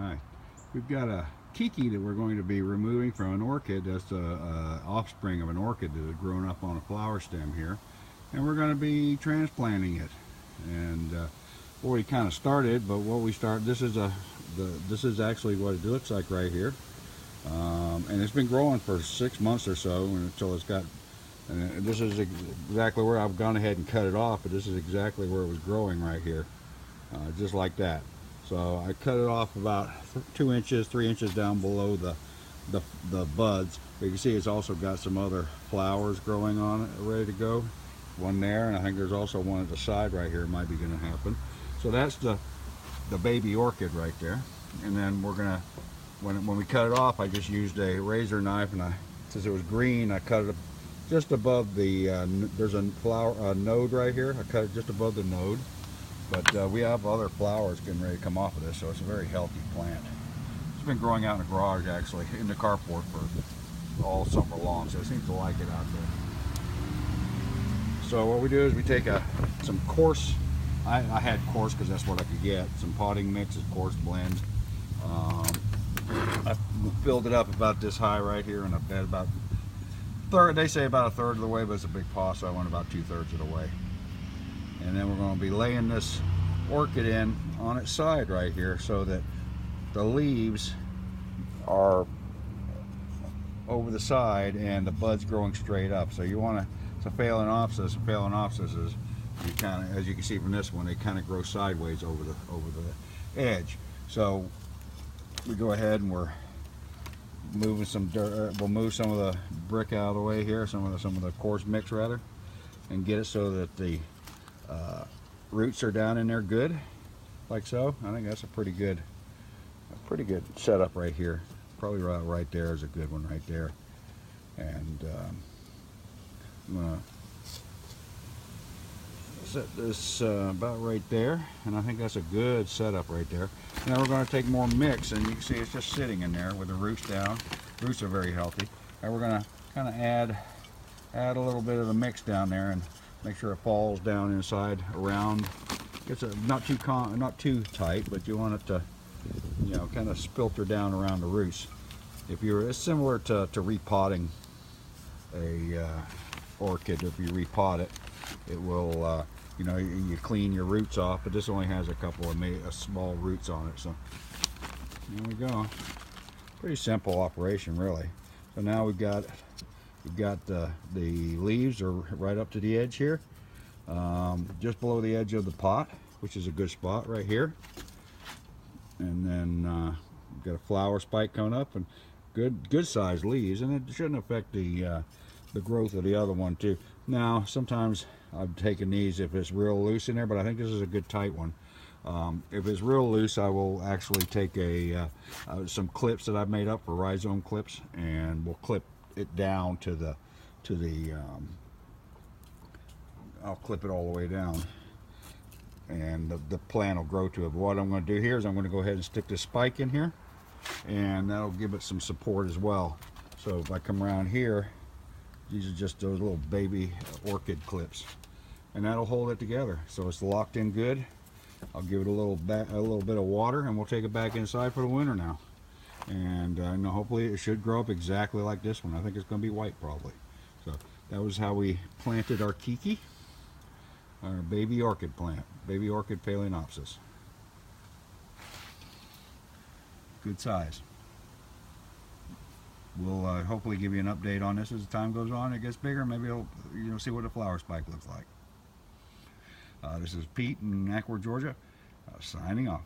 Alright, we've got a Keiki that we're going to be removing from an orchid. That's the offspring of an orchid that has grown up on a flower stem here. And we're going to be transplanting it. And already kind of started, but what we started, this is actually what it looks like right here. And it's been growing for 6 months or so until it's got, this is exactly where I've gone ahead and cut it off, but this is exactly where it was growing right here. Just like that. So I cut it off about 2 inches, 3 inches down below the buds. But you can see it's also got some other flowers growing on it, ready to go. One there, and I think there's also one at the side right here. Might be going to happen. So that's the baby orchid right there. And then we're gonna, when we cut it off, I just used a razor knife, and since it was green, I cut it just above the. There's a flower node right here. I cut it just above the node. But we have other flowers getting ready to come off of this, so it's a very healthy plant. It's been growing out in the garage, actually, in the carport for all summer long, so it seems to like it out there. So what we do is we take some coarse, I had coarse because that's what I could get, some potting mixes, coarse blend. I filled it up about this high right here in a bed, about third, they say about a third of the way, but it's a big pot, so I went about 2/3 of the way. And then we're going to be laying this orchid in on its side right here so that the leaves are over the side and the bud's growing straight up. So you want to, it's a phalaenopsis. Phalaenopsis is, you kind of, as you can see from this one, they kind of grow sideways over the edge. So we go ahead and we're moving some dirt. We'll move some of the brick out of the way here, some of the coarse mix rather, and get it so that the roots are down in there good, like so. I think that's a pretty good setup right here. Probably right there is a good one right there. And I'm gonna set this about right there, and I think that's a good setup right there. Now we're going to take more mix, and you can see it's just sitting in there with the roots down. Roots are very healthy, and we're going to kind of add a little bit of the mix down there and make sure it falls down inside around. It's not too tight, but you want it to, you know, kind of spilter down around the roots. It's similar to repotting a orchid. If you repot it, it will, you know, you clean your roots off, but this only has a couple of small roots on it. So there we go. Pretty simple operation, really. So now we've got the leaves are right up to the edge here, just below the edge of the pot, which is a good spot right here. And then we've got a flower spike coming up, and good sized leaves, and it shouldn't affect the growth of the other one too. Now sometimes I've taken these if it's real loose in there, but I think this is a good tight one. If it's real loose, I will actually take some clips that I've made up for rhizome clips, and we'll clip it down to the I'll clip it all the way down, and the plant will grow to it. But what I'm going to do here is I'm going to go ahead and stick this spike in here, and that'll give it some support as well. So if I come around here, these are just those little baby orchid clips, and that'll hold it together so it's locked in good. I'll give it a little bit of water, and we'll take it back inside for the winter now. And hopefully it should grow up exactly like this one. I think it's going to be white probably. So that was how we planted our Keiki, our baby orchid plant, baby orchid phalaenopsis. Good size. We'll hopefully give you an update on this as the time goes on. It gets bigger. Maybe you'll see what a flower spike looks like. This is Pete in Acworth, Georgia, signing off.